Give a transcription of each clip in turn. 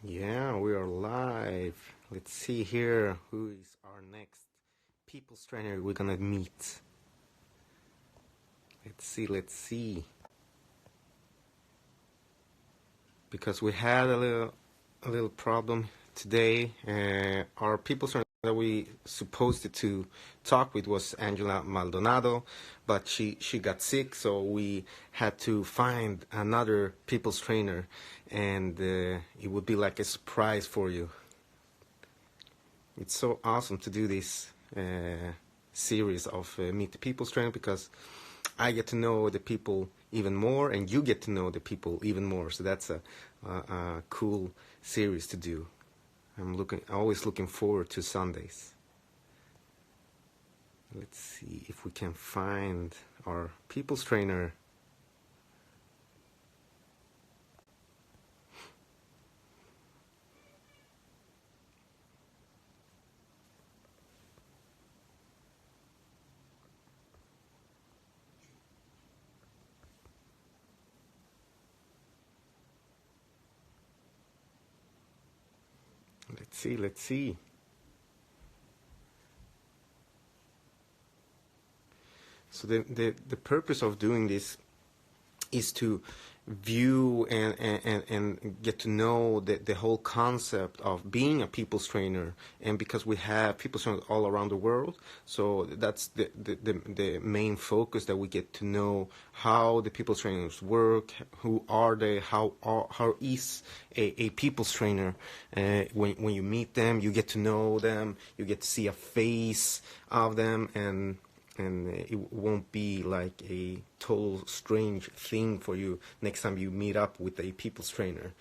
Yeah, we are live. Let's see here who is our next people's trainer we're gonna meet. Let's see. Because we had a little problem today. Our people's trainer that we supposed to talk with was Angela Maldonado, but she got sick, so we had to find another people's trainer, and it would be like a surprise for you. It's so awesome to do this series of Meet the People's Trainer because I get to know the people even more, and you get to know the people even more. So that's a cool series to do. Always looking forward to Sundays. Let's see if we can find our People's Trainer. Let's see. So the purpose of doing this is to view and get to know the whole concept of being a people's trainer. And because we have people's trainers all around the world, so that's the main focus, that we get to know how the people's trainers work, who are they, how is a people's trainer. When you meet them, you get to know them, you get to see a face of them, and it won't be like a total strange thing for you next time you meet up with a people's trainer.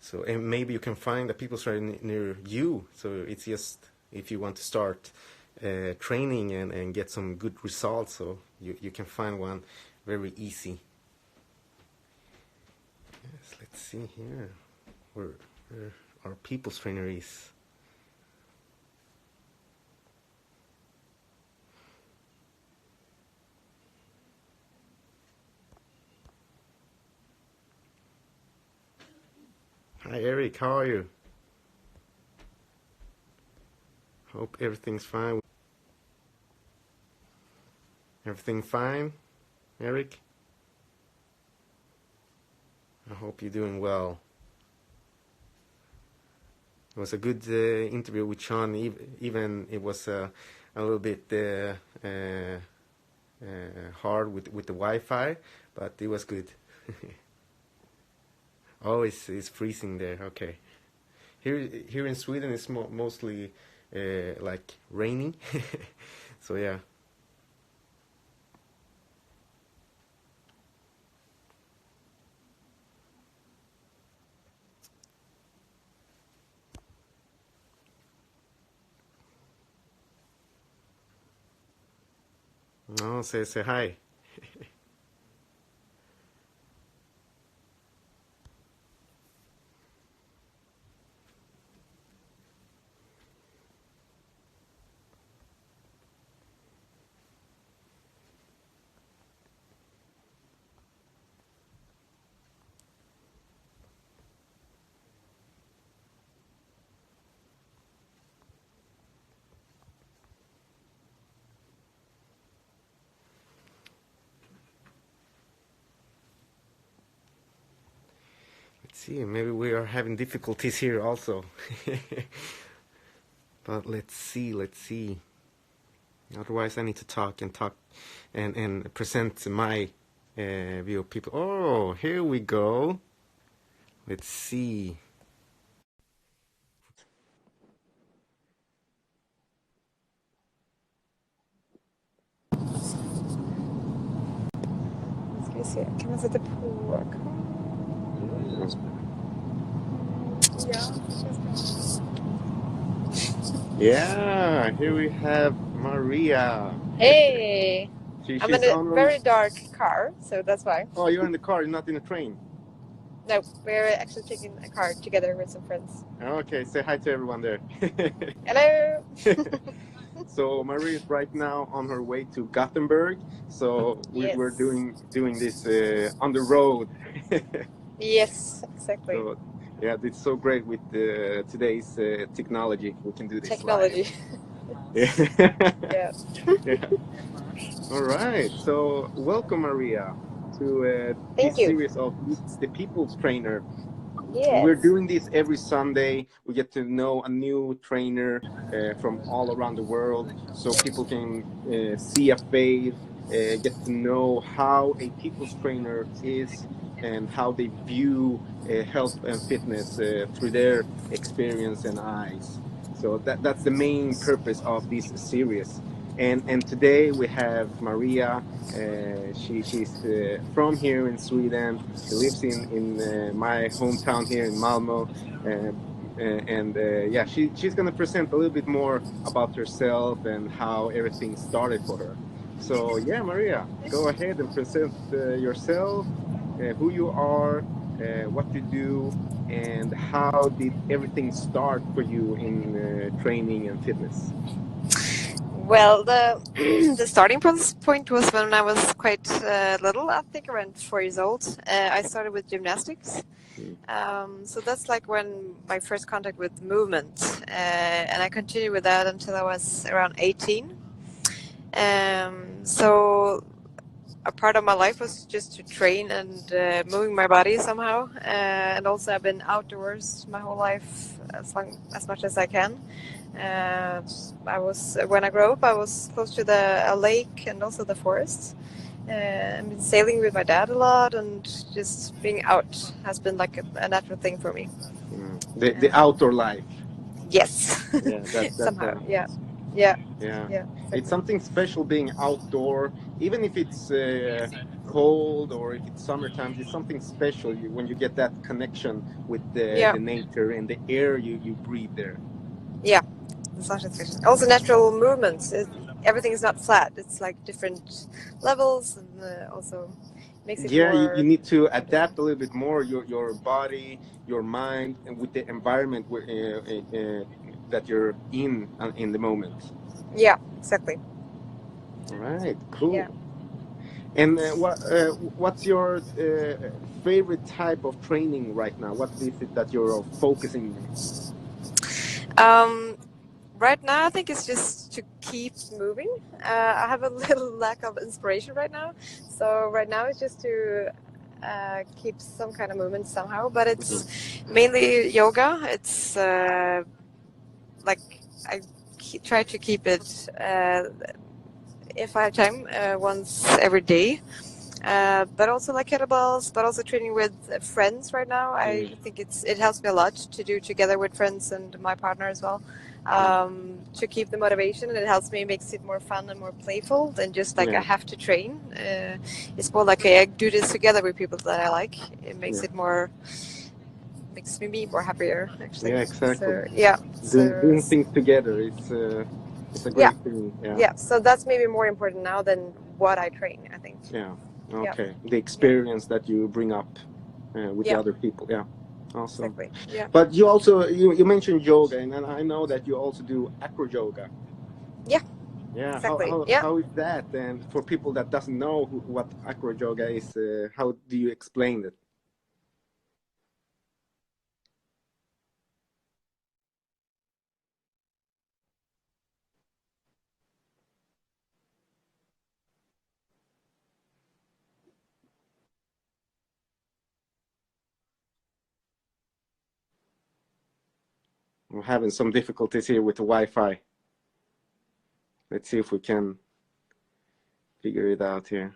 So, and maybe you can find a people's trainer near you. So it's just, if you want to start training and get some good results, so you can find one very easy. Yes, let's see here where our people's trainer is. Hi Eric, how are you? Hope everything's fine. Everything fine, Eric? I hope you're doing well. It was a good interview with Sean, even it was a little bit hard with the Wi-Fi, but it was good. Oh, it's freezing there. Okay. Here in Sweden, it's mostly like rainy. So yeah. No, say hi. Let's see. Maybe we are having difficulties here also. But let's see. Otherwise, I need to talk and present my view of people. Oh, here we go. Let's see. Ska vi se, kan man sätta på? Ja, Yeah, here we have Maria. Hey! I'm She's in a on. very dark car, so that's why. Oh, you're in the car. You're not in a train. No, we're actually taking a car together with some friends. Okay, say hi to everyone there. Hello! So Maria is right now on her way to Gothenburg. So we're Yes. doing this on the road. Yes, exactly. So Yeah, it's so great with today's technology. We can do this live. Technology. Yeah. Yeah. Yeah. All right. So, welcome, Maria, to Thank this you. series of Meets the People's Trainer. We're Yes. doing this every Sunday. We get to know a new trainer from all around the world, so people can see a face, get to know how a people's trainer is and how they view health and fitness through their experience and eyes. So that's the main purpose of this series. And today we have Maria. She's from here in Sweden. She lives in my hometown here in Malmo, uh, and yeah, she's gonna present a little bit more about herself and how everything started for her. So yeah, Maria, go ahead and present yourself, who you are, what you do, and how did everything start for you in training and fitness. Well, the the starting point was when I was quite little. I think around 4 years old. I started with gymnastics. Mm. So that's like when my first contact with movement, and I continued with that until I was around 18. So a part of my life was just to train and moving my body somehow. And also I've been outdoors my whole life as much as I can. Uh, I was when I grew up, I was close to a lake and also the forest. I've been sailing with my dad a lot, and just being out has been like a natural thing for me. Mm. The Um, outdoor life. yes, Yeah, that's somehow. Yeah, yeah, yeah. yeah, It's exactly. something special being outdoor, even if it's cold or if it's summertime. It's something special when you get that connection with Yeah, the nature and the air you breathe there. yeah. Science fiction. Also, natural movements. Everything is not flat. It's like different levels, and also makes it Yeah, you more need to interesting. adapt a little bit more your body, your mind, and with the environment that you're in the moment. Yeah, exactly. All right, Yeah. cool. And what's your favorite type of training right now? What is it that you're focusing on? Um, right now, I think it's just to keep moving. I have a little lack of inspiration right now, so right now it's just to keep some kind of movement somehow. But Mhm. it's mainly yoga. It's like I try to keep it if I have time once every day. But also like kettlebells, but also training with friends right now. I Mm, think it helps me a lot to do together with friends and my partner as well, mm. to keep the motivation, and it helps me, makes it more fun and more playful than just like I Yeah, have to train. It's more like okay, I do this together with people that I like. It makes yeah, it more makes me be more happier actually. yeah, exactly. So yeah, Doing things together it's a yeah, great thing. Yeah, yeah. So that's maybe more important now than what I train, I think. yeah. Yeah, Okay, the yeah, experience that you bring up with the yeah, other people. Yeah, awesome. exactly. Yeah. But you also you mentioned yoga, and I know that you also do acro yoga. Yeah, Yeah, exactly. Yeah. how is that? And for people that doesn't know what acro yoga is, how do you explain it? We're having some difficulties here with the Wi-Fi. Let's see if we can figure it out here.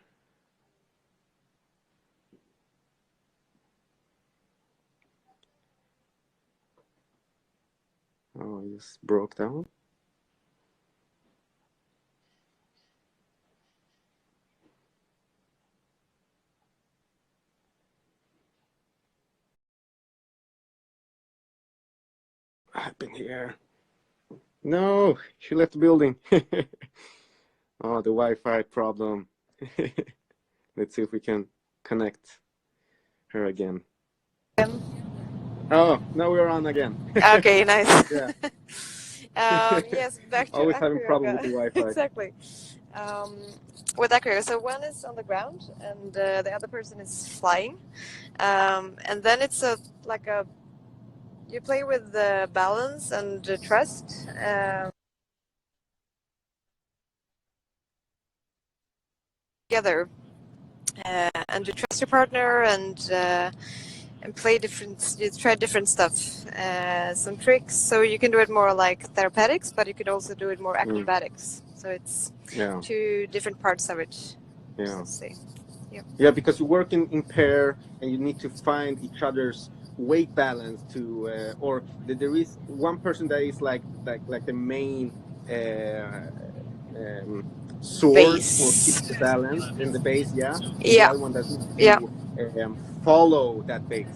Oh, it just broke down. I've been here. No, she left the building. Oh, the Wi-Fi problem. Let's see if we can connect her again. Oh, now we're on again. Okay, nice. Yeah. Yes, back to Always having acro problem with yoga. the Wi-Fi. Exactly. Um, with acro yoga, so one is on the ground and the other person is flying, and then it's a like a you play with the balance and the trust. Together, and you trust your partner, and play different. You try different stuff, some tricks. So you can do it more like therapeutics, but you could also do it more acrobatics. So it's two different parts of it. Yeah. Let's say. Yeah, because you work in pair and you need to find each other's weight balance to, or there is one person that is like the main source for keeping the balance in the base, and the other one that needs to follow that base.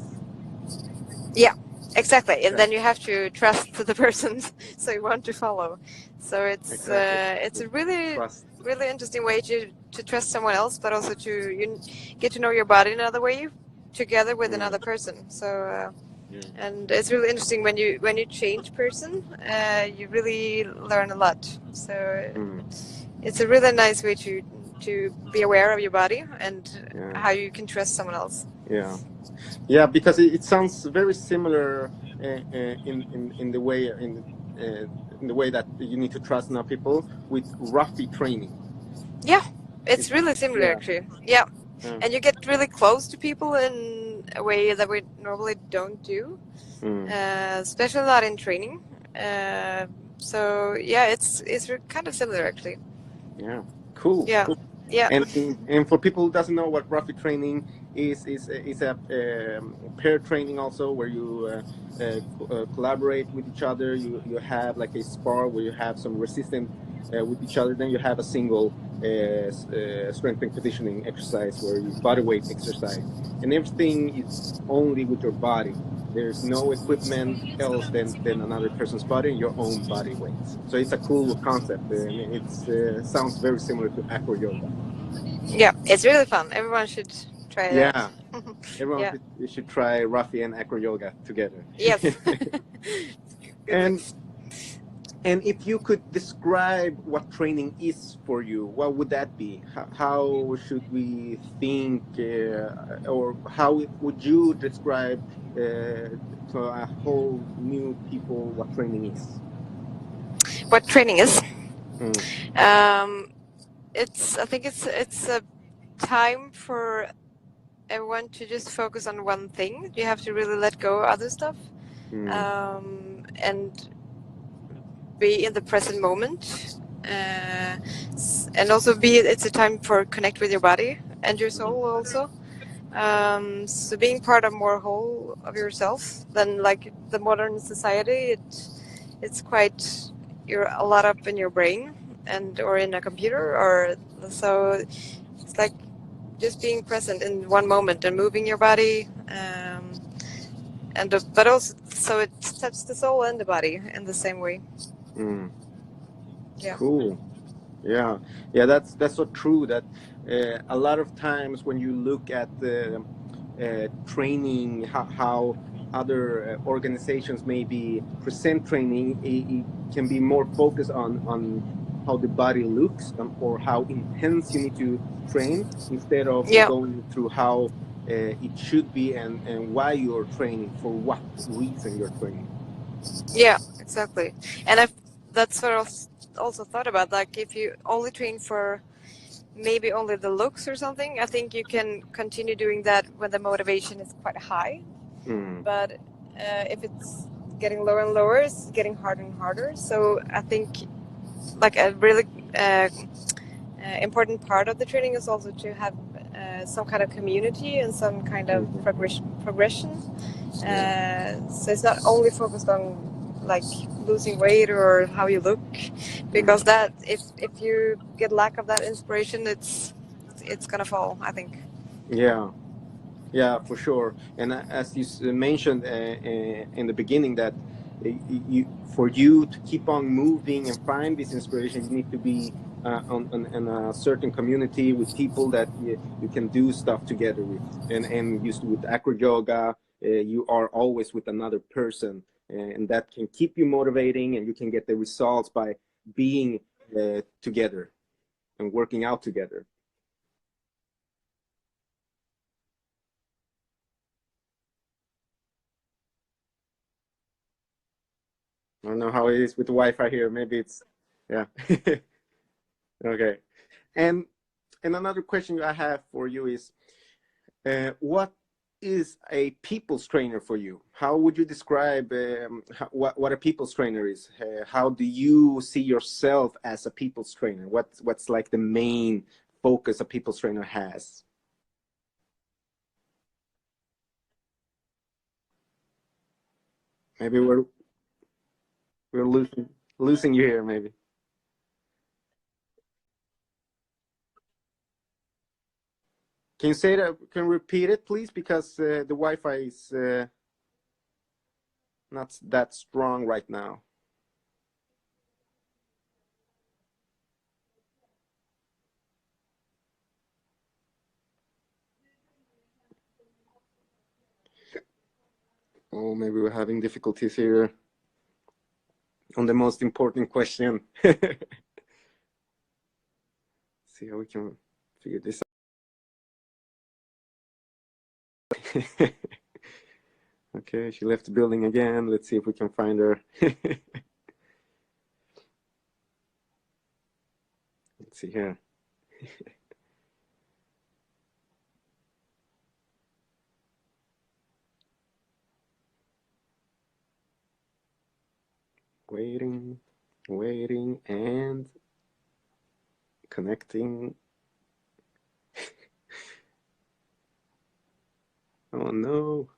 Yeah, exactly. And then you have to trust the person so you want to follow. So it's a really interesting way to trust someone else, but also you get to know your body in another way together with another person. So and it's really interesting when you change person, you really learn a lot. So it's a really nice way to be aware of your body and how you can trust someone else. Yeah, because it sounds very similar in the way in the way that you need to trust now people with roughy training. Yeah, it's really similar actually. Yeah. And you get really close to people in a way that we normally don't do, especially not in training. So yeah, it's kind of similar actually. Yeah, cool. Yeah, cool. yeah. And for people who doesn't know what roughy training is a pair training also where you collaborate with each other. You have like a spar where you have some resistance with each other. Then you have a single strength and conditioning exercise where you body weight exercise, and everything is only with your body. There's no equipment else than another person's body and your own body weights. So it's a cool concept, and it sounds very similar to acro yoga. Yeah, it's really fun. Everyone should try that. Everyone should try Rafi and acro yoga together. Yes. And if you could describe what training is for you, what would that be? How should we think, or how would you describe to a whole new people what training is? What training is? I think it's a time for everyone to just focus on one thing. You have to really let go of other stuff, and be in the present moment, and also it's a time for connect with your body and your soul also. So being part of more whole of yourself than like the modern society, it's quite, you're a lot up in your brain and or in a computer, or so it's like just being present in one moment and moving your body, but also so it touches the soul and the body in the same way. Cool. Yeah, that's so true that a lot of times when you look at the training, how other organizations maybe present training, it can be more focused on how the body looks, or how intense you need to train, instead of going through how it should be and why you're training, for what reason you're training. Yeah, exactly. And that's what I also thought about, like if you only train for maybe only the looks or something, I think you can continue doing that when the motivation is quite high. But if it's getting lower and lower, it's getting harder and harder. So I think like a really important part of the training is also to have some kind of community and some kind of progression. So it's not only focused on like losing weight or how you look, because that if you get lack of that inspiration, it's gonna fall, I think. Yeah, for sure. And as you mentioned in the beginning, that for you to keep on moving and find this inspiration, you need to be on a certain community with people that you can do stuff together with. And used with acro yoga, you are always with another person, and that can keep you motivating, and you can get the results by being together and working out together. I don't know how it is with the Wi-Fi here. Maybe it's, yeah. Okay. And another question I have for you is, what is a people's trainer for you? How would you describe what a people's trainer is? How do you see yourself as a people's trainer? What's like the main focus a people's trainer has? Maybe we're losing you here. Maybe can you say that? Can you repeat it, please? Because the Wi-Fi is not that strong right now. Oh, maybe we're having difficulties here on the most important question. See how we can figure this out. Okay, she left the building again. Let's see if we can find her. Let's see here. Waiting, waiting, and connecting. Oh no.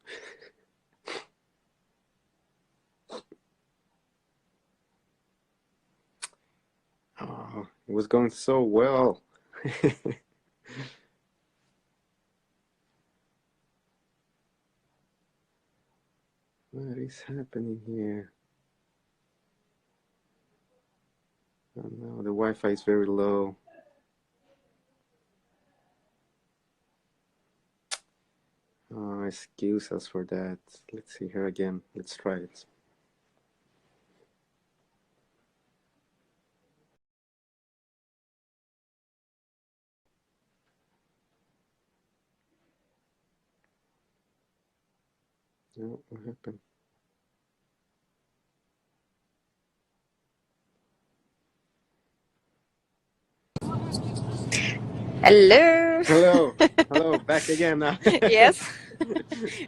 Oh, it was going so well. What is happening here? Oh no, the Wi-Fi is very low. Oh, excuse us for that. Let's see here again. Let's try it. No, what happened? Hello. Hello, hello, back again now. Yes.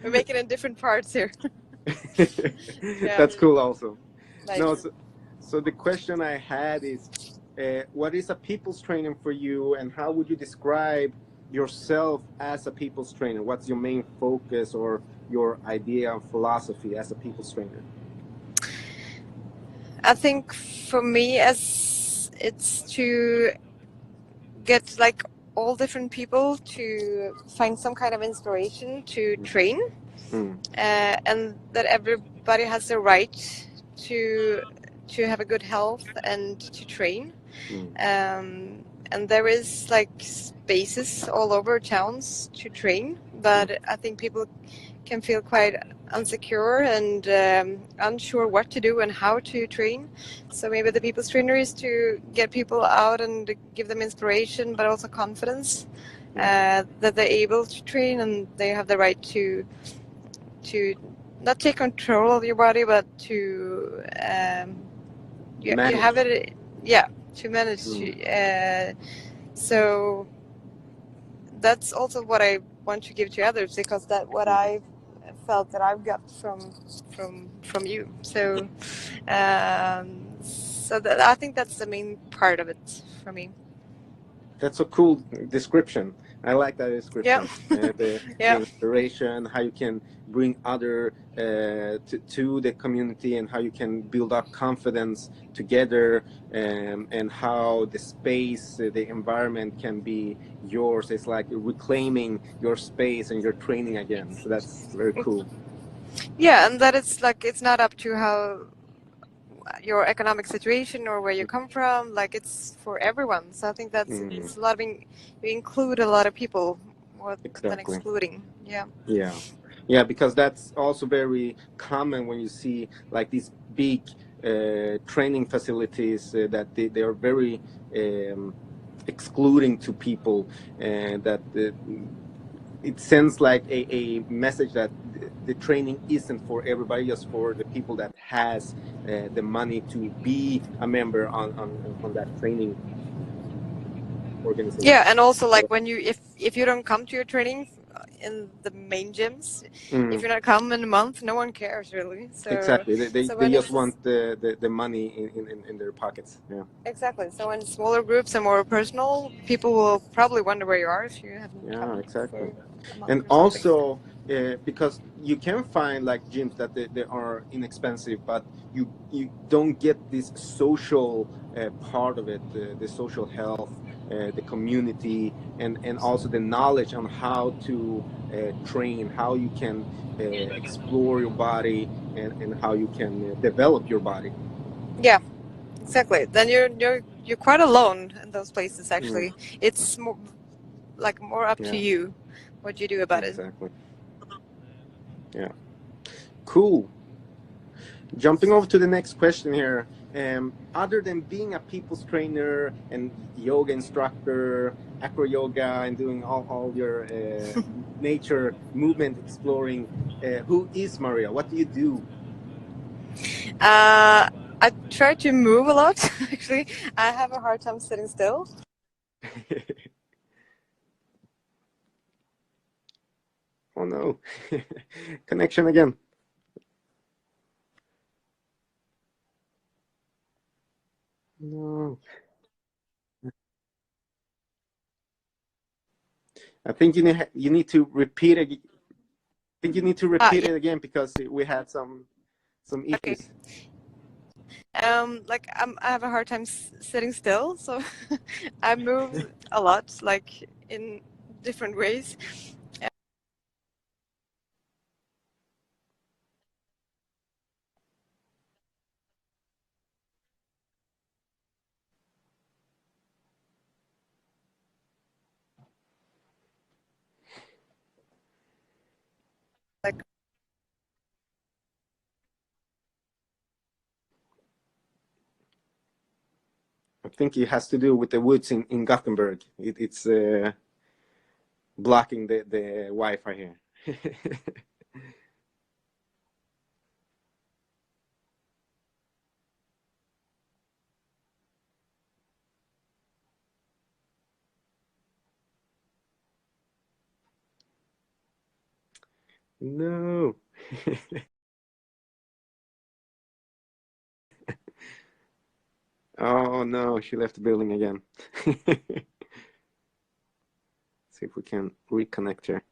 We're making it in different parts here. Yeah. That's cool also. Nice. No, so the question I had is, what is a people's trainer for you, and how would you describe yourself as a people's trainer? What's your main focus or your idea of philosophy as a people's trainer? I think for me, as it's to get like all different people to find some kind of inspiration to train, and that everybody has the right to have a good health and to train. And there is like spaces all over towns to train, but I think people can feel quite insecure and unsure what to do and how to train. So maybe the people's trainer is to get people out and give them inspiration, but also confidence that they're able to train and they have the right to not take control of your body, but to you have it, yeah, to manage. So that's also what I want to give to others, because that what I felt that I've got from you. So so that I think that's the main part of it for me. That's a cool description. I like that description. Yeah. The inspiration, how you can bring other to the community, and how you can build up confidence together, and how the space, the environment can be yours. It's like reclaiming your space and your training again. So that's very cool. Yeah, and that it's like it's not up to how your economic situation or where you come from. Like it's for everyone. So I think that's it's a lot of you include a lot of people more than excluding. Yeah. Yeah, because that's also very common when you see like these big training facilities that they are very excluding to people, and that it sends like a message that the training isn't for everybody, just for the people that has the money to be a member on that training organization. Yeah, and also like when you if you don't come to your training in the main gyms, if you're not come in a month, no one cares really. So Exactly, so they when just it's want the money in their pockets. Yeah. exactly, so in smaller groups and more personal, people will probably wonder where you are if you haven't Yeah, come exactly. for a month And or something. also because you can find like gyms that they are inexpensive, but you don't get this social part of it, the social health, the community, and also the knowledge on how to train, how you can explore your body, and how you can develop your body. Yeah, exactly. Then you're quite alone in those places. Actually, it's more more up to Yeah, you what you do about it. exactly. Yeah, cool. Jumping over to the next question here. Other than being a people's trainer and yoga instructor, acro yoga, and doing all your nature movement exploring, who is Maria? What do you do? I try to move a lot. Actually, I have a hard time sitting still. Oh no, connection again. No, I think you need to repeat it. I think you need to repeat Yeah. it again because we had some Okay. issues. I have a hard time sitting still, so I move a lot, like in different ways. Like I think it has to do with the woods in Gothenburg. It's blocking the Wi-Fi here. No. Oh no, she left the building again. See if we can reconnect her.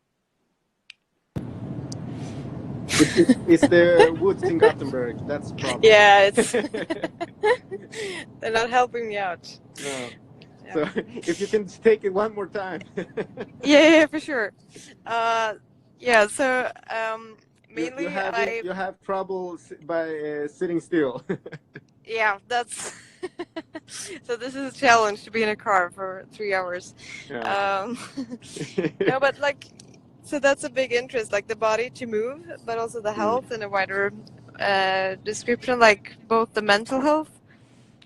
It's the woods in Gothenburg. That's the problem. yeah, it's they're not helping me out. No. Yeah. So if you can take it one more time. Yeah, for sure. Uh, yeah, so You mainly have I you have trouble by sitting still. yeah, that's so this is a challenge to be in a car for 3 hours. Yeah. Um, no, but like, so that's a big interest, like the body to move, but also the Mm, health in a wider description, like both the mental health.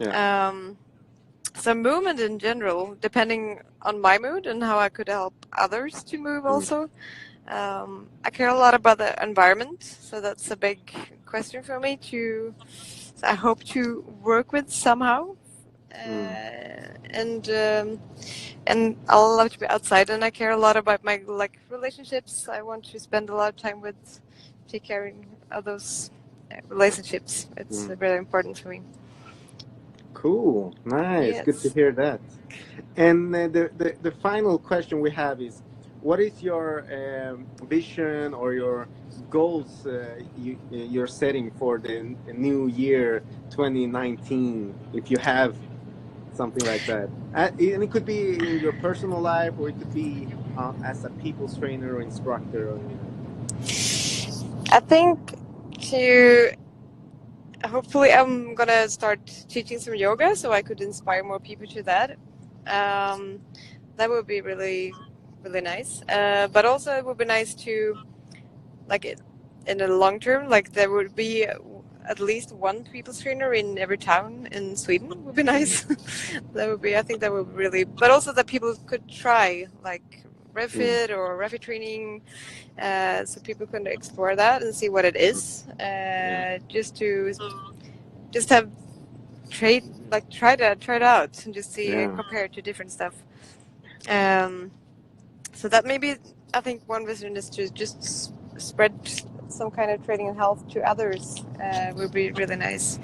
yeah. Um, so movement in general, depending on my mood and how I could help others to move Mm, also. I care a lot about the environment, so that's a big question for me to. So I hope to work with somehow, mm, and I love to be outside, and I care a lot about my like relationships. I want to spend a lot of time with take care of those relationships. It's mm. really important for me. Cool. Nice. Good to Yes. hear that. And the final question we have is, what is your vision or your goals you're setting for the new year 2019, if you have something like that? And it could be in your personal life, or it could be as a people's trainer or instructor. I think to hopefully I'm gonna start teaching some yoga so I could inspire more people to that. Um, that would be really, really nice. But also it would be nice to like in the long term, like there would be at least one people's trainer in every town in Sweden would be Mm, nice. That would be, I think that would be really, but also that people could try like mm, refit or refit training, so people can explore that and see what it is, yeah. just to just have try it out and just see Yeah. compare it to different stuff. So that maybe I think one vision is to just spread some kind of training and health to others would be really nice.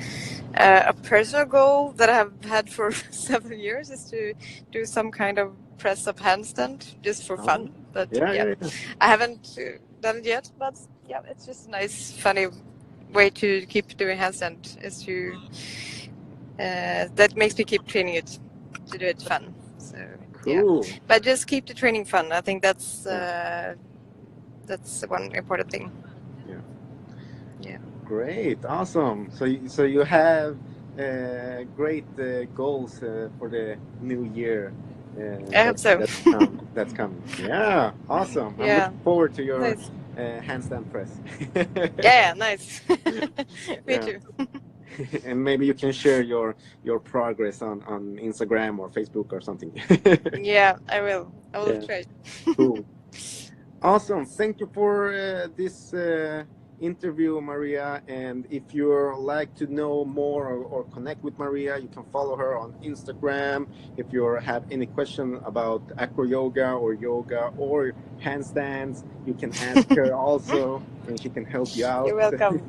A personal goal that I have had for several years is to do some kind of press up handstand just for fun. But Yeah. I haven't done it yet. But yeah, it's just a nice, funny way to keep doing handstand. Is to that makes me keep training it to do it fun. So Cool. yeah, but just keep the training fun. I think that's one important thing. Yeah. Yeah. Great. Awesome. So you have great goals for the new year. I hope so. That's coming. Yeah. Awesome. I'm Yeah. looking forward to your Nice. handstand press. Yeah, nice. Me Yeah. too. And maybe you can share your progress on Instagram or Facebook or something. Yeah, I will. I will Yeah. try. Cool. Awesome. Thank you for this interview, Maria. And if you like to know more or connect with Maria, you can follow her on Instagram. If you have any question about acro yoga or handstands, you can ask her also, and she can help you out. You're welcome.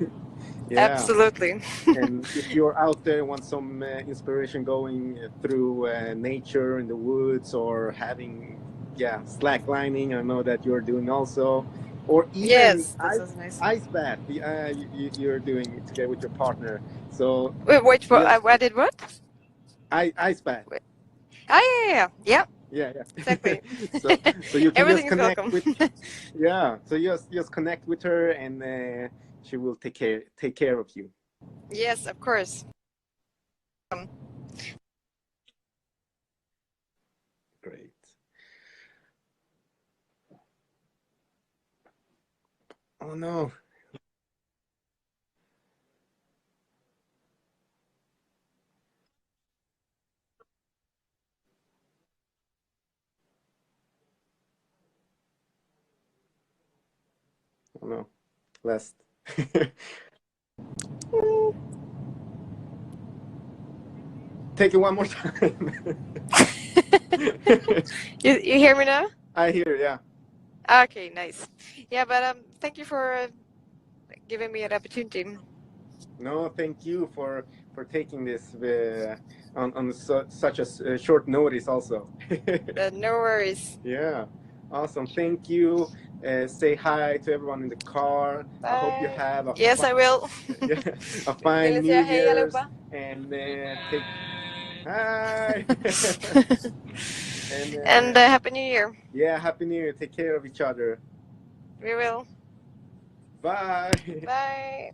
Yeah. Absolutely. And if you're out there, want some inspiration going through nature in the woods or having slacklining, I know that you're doing also, or even Yes, that sounds nice. ice bath you're doing together with your partner. So Wait, just I did what? ice bath. Wait. Ah, yeah. Yeah. Exactly. So you can just Everything is connect welcome. with so just connect with her, and she will take care of you. Yes, of course. Great. Oh no. Oh no. Last. Take it one more time. You hear me now? I hear, yeah. Okay, nice. Yeah, but thank you for giving me an opportunity. No, thank you for taking this on such a short notice also. No worries. Yeah, awesome. Thank you. Say hi to everyone in the car. I hope you Bye. have Yes, I will. yeah, a Vill fine ni New säga hej Year's, allihopa? and take hi. And And Happy New Year. yeah, Happy New Year. Take care of each other. We will. Bye. Bye.